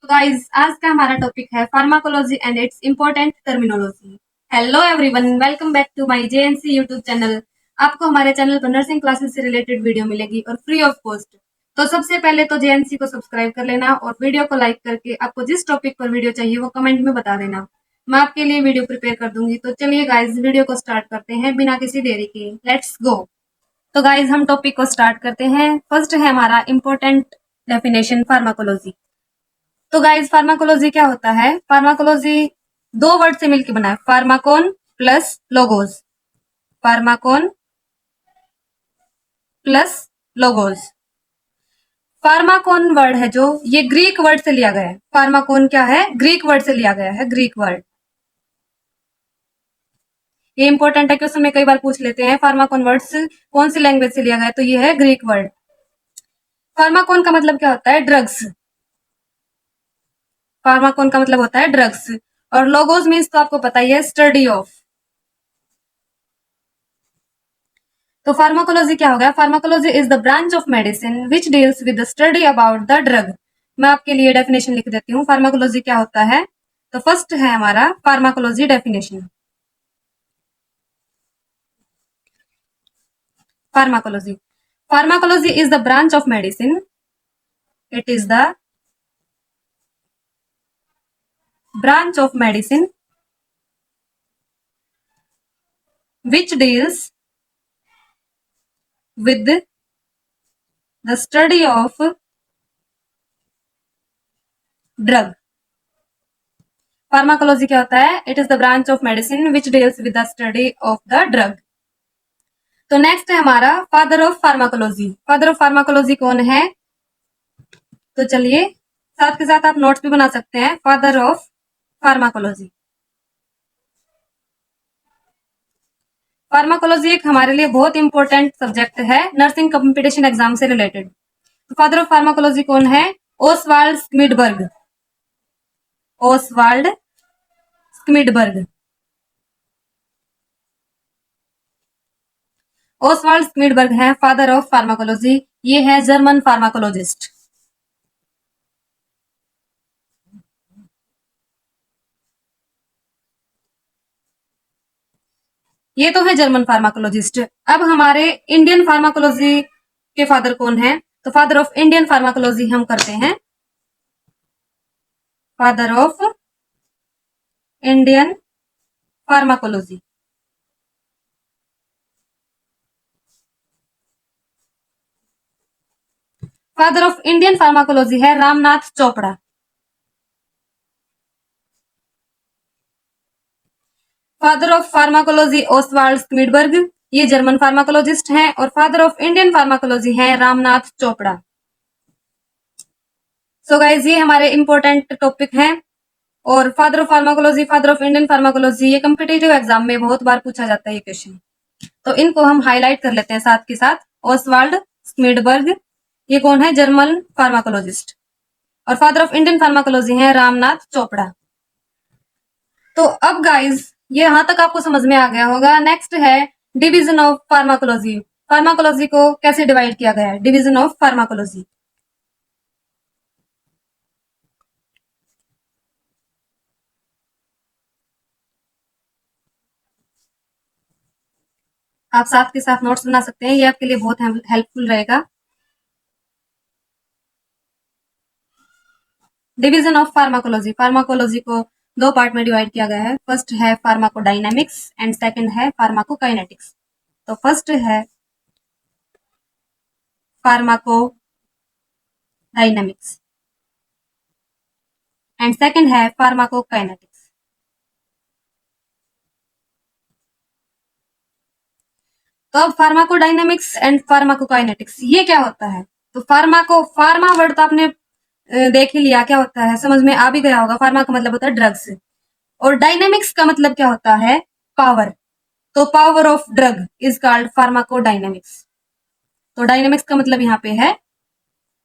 Guys आज का हमारा टॉपिक है pharmacology and its important terminology. Hello everyone, welcome back to my JNC YouTube channel. आपको हमारे चैनल पर नर्सिंग क्लासेस से रिलेटेड वीडियो मिलेगी और फ्री ऑफ कॉस्ट। तो सबसे पहले तो जेएनसी को सब्सक्राइब कर लेना और वीडियो को लाइक करके आपको जिस टॉपिक पर वीडियो चाहिए वो कमेंट में बता देना। मैं आपके लिए वीडियो प्रिपेयर कर दूंगी। तो चलिए गाइज वीडियो को स्टार्ट करते हैं बिना किसी देरी के। Let's go. तो गाइज हम टॉपिक को स्टार्ट करते हैं। फर्स्ट है हमारा इम्पोर्टेंट डेफिनेशन फार्माकोलॉजी। तो गाइज फार्माकोलॉजी क्या होता है? फार्माकोलॉजी दो वर्ड से मिलकर बना है, pharmakon plus logos. Pharmakon plus logos. Pharmakon word है जो ये ग्रीक वर्ड से लिया गया है। फार्माकोन क्या है? ग्रीक वर्ड से लिया गया है, ग्रीक वर्ड। ये इंपॉर्टेंट है, क्वेश्चन में कई बार पूछ लेते हैं फार्माकोन वर्ड्स कौन सी लैंग्वेज से लिया गया है, तो ये है ग्रीक वर्ड। फार्माकोन का मतलब क्या होता है? ड्रग्स। फार्माकोन का मतलब होता है ड्रग्स। और लोगोज मीन्स तो आपको पता ही है, स्टडी ऑफ। तो फार्माकोलॉजी क्या हो गया? Pharmacology is the branch of medicine which deals with the study about the drug. मैं आपके लिए डेफिनेशन लिख देती हूँ, फार्माकोलॉजी क्या होता है। तो फर्स्ट है हमारा pharmacology definition. Pharmacology pharmacology is the branch of medicine. It is the branch of medicine which deals with the study of drug। Pharmacology क्या होता है? It is the branch of medicine which deals with the study of the drug. तो next है हमारा father of pharmacology. Father of pharmacology कौन है? तो चलिए साथ के साथ आप नोट्स भी बना सकते हैं। Father of pharmacology. फार्माकोलॉजी एक हमारे लिए बहुत इंपॉर्टेंट सब्जेक्ट है नर्सिंग कंपटीशन एग्जाम से रिलेटेड। तो फादर ऑफ फार्माकोलॉजी कौन है? ओसवाल्ड स्मिडबर्ग। ओसवाल्ड स्मिडबर्ग। ओसवाल्ड स्मिडबर्ग है फादर ऑफ फार्माकोलॉजी। ये है जर्मन फार्माकोलॉजिस्ट। ये तो है जर्मन फार्माकोलॉजिस्ट। अब हमारे इंडियन फार्माकोलॉजी के फादर कौन है? तो फादर ऑफ इंडियन फार्माकोलॉजी हम करते हैं father of Indian pharmacology. Father of Indian pharmacology है Ramnath Chopra. Father of pharmacology Oswald Schmiedeberg, ये जर्मन फार्माकोलॉजिस्ट हैं। और फादर ऑफ इंडियन फार्माकोलॉजी है रामनाथ चोपड़ा। सो गाइज ये हमारे इंपॉर्टेंट टॉपिक हैं। और father of pharmacology, father of Indian pharmacology, ये कम्पिटेटिव एग्जाम में बहुत बार पूछा जाता है ये क्वेश्चन। तो इनको हम हाईलाइट कर लेते हैं साथ के साथ। ओसवाल्ड स्मिडबर्ग, ये कौन है? German pharmacologist. और फादर ऑफ इंडियन फार्माकोलॉजी है रामनाथ चोपड़ा। तो अब गाइज ये यहां तक आपको समझ में आ गया होगा। नेक्स्ट है डिवीजन ऑफ फार्माकोलॉजी। फार्माकोलॉजी को कैसे डिवाइड किया गया है? Division of pharmacology. आप साथ के साथ नोट्स बना सकते हैं, ये आपके लिए बहुत हेल्पफुल रहेगा। Division of pharmacology. फार्माकोलॉजी को दो पार्ट में डिवाइड किया गया है। फर्स्ट है फार्माकोडायनेमिक्स एंड सेकंड है फार्माकोकाइनेटिक्स। तो फर्स्ट है फार्माकोडायनेमिक्स एंड सेकंड है फार्माकोकाइनेटिक्स। तो अब फार्माकोडायनेमिक्स एंड फार्माकोकाइनेटिक्स ये क्या होता है? तो फार्मा वर्ड तो आपने देख ही लिया क्या होता है, समझ में आ भी गया होगा। फार्मा का मतलब होता है ड्रग्स। और डायनेमिक्स का मतलब क्या होता है? पावर। तो power of drug is called pharmacodynamics. तो डायनेमिक्स का मतलब यहाँ पे है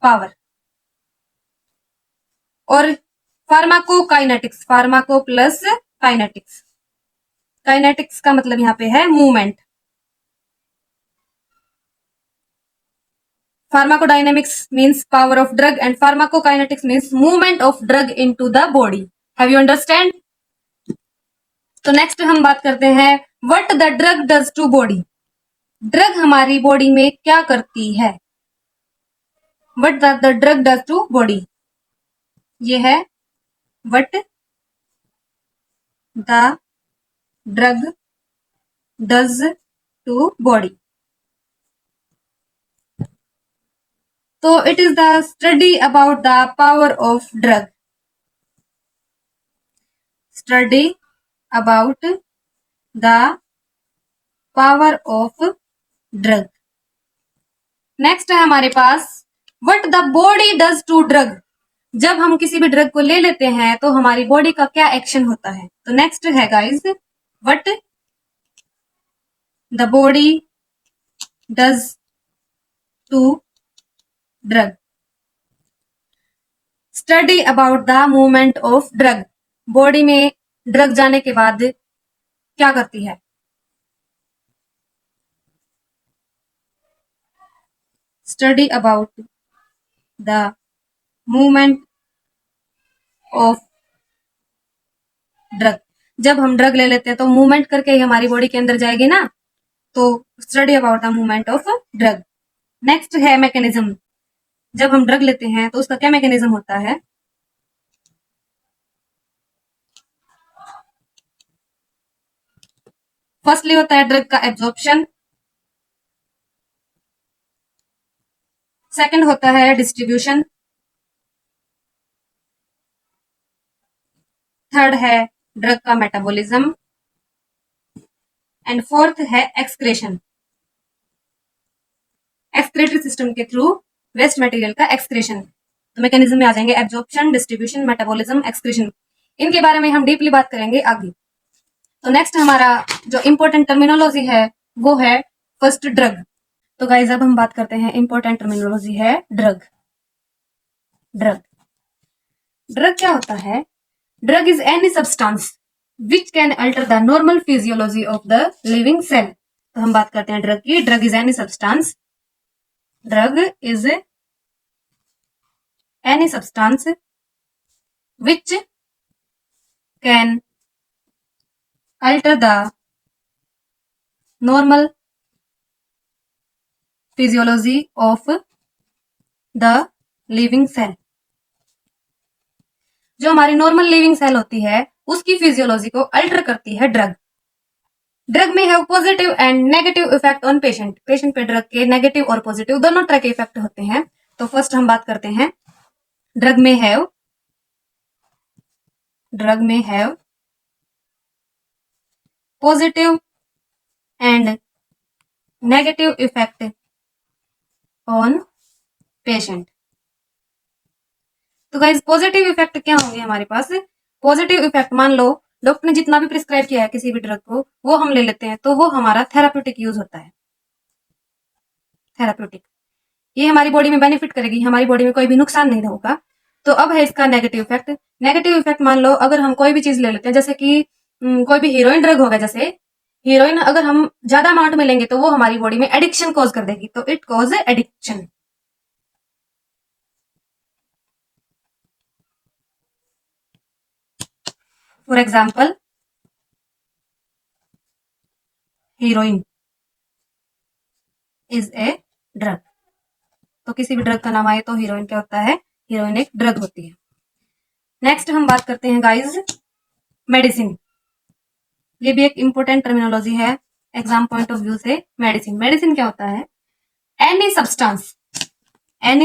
पावर। और pharmacokinetics, pharmaco plus kinetics. Kinetics का मतलब यहाँ पे है movement. Pharmacodynamics means power of drug and pharmacokinetics means movement of drug into the body. Have you understand? तो नेक्स्ट हम बात करते हैं what the drug does to body. Drug हमारी बॉडी में क्या करती है. What the drug does to body. ये है what the drug does to body. तो it is the study about the power of drug. Study about the power of drug. Next है हमारे पास what the body does to drug. जब हम किसी भी ड्रग को ले लेते हैं तो हमारी बॉडी का क्या एक्शन होता है. तो नेक्स्ट है guys what the body does to drug. Study about the movement of drug. Body में ड्रग जाने के बाद क्या करती है. Study about the movement of drug. जब हम ड्रग ले लेते हैं तो मूवमेंट करके ही हमारी बॉडी के अंदर जाएगी ना. तो study about the movement of drug. Next है मैकेनिज्म. जब हम ड्रग लेते हैं तो उसका क्या मैकेनिज्म होता है. फर्स्टली होता है ड्रग का एब्जॉर्प्शन. सेकंड होता है डिस्ट्रीब्यूशन. थर्ड है ड्रग का मेटाबॉलिज्म. एंड फोर्थ है एक्सक्रेशन. एक्सक्रेटरी सिस्टम के थ्रू वेस्ट मटेरियल का एक्सक्रेशन. तो मैकेनिज्म में आ जाएंगे एब्जॉर्प्शन, डिस्ट्रीब्यूशन, मेटाबॉलिज्म, एक्सक्रेशन. इनके बारे में हम डीपली बात करेंगे आगे. तो नेक्स्ट हमारा जो इंपॉर्टेंट टर्मिनोलॉजी है वो है फर्स्ट ड्रग. तो गाइस अब हम बात करते हैं इंपॉर्टेंट टर्मिनोलॉजी है ड्रग. ड्रग ड्रग क्या होता है. Drug is any substance which can alter the normal physiology of the living cell. तो हम बात करते हैं ड्रग की. Drug is any substance. Drug is any substance which can alter the normal physiology of the living cell. जो हमारी normal living cell होती है उसकी फिजियोलॉजी को अल्टर करती है ड्रग. ड्रग में है positive and negative effect on patient. Patient पे ड्रग के नेगेटिव और पॉजिटिव दोनों तरह के इफेक्ट होते हैं. तो फर्स्ट हम बात करते हैं ड्रग में है positive and negative effect on patient. तो गाइस पॉजिटिव इफेक्ट क्या होंगे हमारे पास. पॉजिटिव इफेक्ट मान लो डॉक्टर ने जितना भी प्रिस्क्राइब किया है किसी भी ड्रग को वो हम ले लेते हैं तो वो हमारा थेराप्यूटिक यूज होता है. थेराप्यूटिक ये हमारी बॉडी में बेनिफिट करेगी. हमारी बॉडी में कोई भी नुकसान नहीं होगा. तो अब है इसका नेगेटिव इफेक्ट. नेगेटिव इफेक्ट मान लो अगर हम कोई भी चीज ले लेते हैं जैसे कि कोई भी हीरोइन ड्रग होगा. जैसे हीरोइन अगर हम ज्यादा अमाउंट में लेंगे तो वो हमारी बॉडी में एडिक्शन कॉज कर देगी. तो it cause addiction. For example heroine is a drug. तो किसी भी ड्रग का नाम आए तो हीरोइन क्या होता है. हीरोइन एक ड्रग होती है. नेक्स्ट हम बात करते हैं गाइज मेडिसिन. ये भी एक इंपॉर्टेंट टर्मिनोलॉजी है एग्जाम पॉइंट ऑफ व्यू से. मेडिसिन मेडिसिन क्या होता है. Any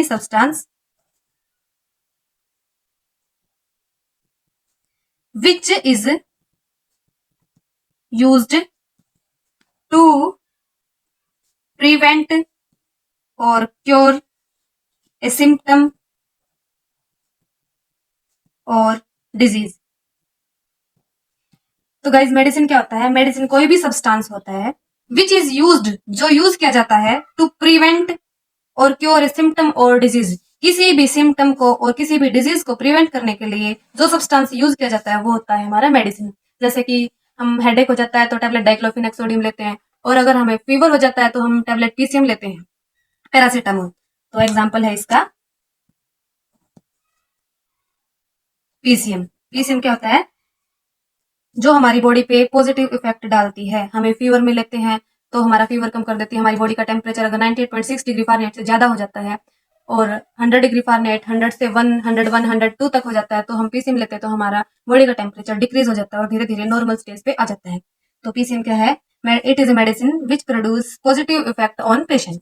substance which is used to prevent or cure a symptom or disease. तो गाइज मेडिसिन क्या होता है. मेडिसिन कोई भी सब्सटेंस होता है विच इज यूज्ड जो यूज किया जाता है to prevent or cure a symptom or disease. किसी भी सिम्टम को और किसी भी डिजीज को प्रिवेंट करने के लिए जो सब्सटेंस यूज किया जाता है वो होता है हमारा मेडिसिन. जैसे कि हम हेडेक हो जाता है तो टैबलेट डाइक्लोफिनेक सोडियम लेते हैं. और अगर हमें फीवर हो जाता है तो हम टैबलेट पीसीएम लेते हैं पैरासीटामोल. तो एग्जाम्पल है इसका पीसीएम। पीसीएम क्या होता है? जो हमारी बॉडी पे पॉजिटिव इफेक्ट डालती है। हमें फीवर में लेते हैं तो हमारा फीवर कम कर देती है। हमारी बॉडी का टेम्परेचर अगर 98.6 डिग्री फारेनहाइट से ज्यादा हो जाता है और 100 डिग्री फारेनहाइट 100 से 101 102 तक हो जाता है, तो हम पीसीएम लेते हैं तो हमारा बॉडी का टेम्परेचर डिक्रीज हो जाता है और धीरे धीरे नॉर्मल स्टेज पे आ जाता है। तो पीसीएम क्या है? It is a medicine which produce positive effect on patient.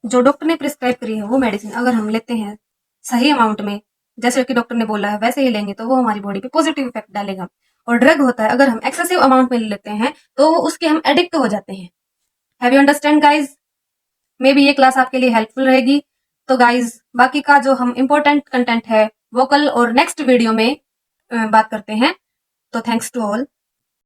जो डॉक्टर ने प्रिस्क्राइब करी है वो मेडिसिन अगर हम लेते हैं सही अमाउंट में, जैसे कि डॉक्टर ने बोला है वैसे ही लेंगे, तो वो हमारी बॉडी पे पॉजिटिव इफेक्ट डालेगा। और ड्रग होता है, अगर हम एक्सेसिव अमाउंट में लेते हैं तो उसके हम एडिक्ट हो जाते हैं। Have you understand guys? May be ये क्लास आपके लिए हेल्पफुल रहेगी। तो गाइज बाकी का जो हम इम्पोर्टेंट कंटेंट है वो कल और नेक्स्ट वीडियो में बात करते हैं। तो थैंक्स टू ऑल।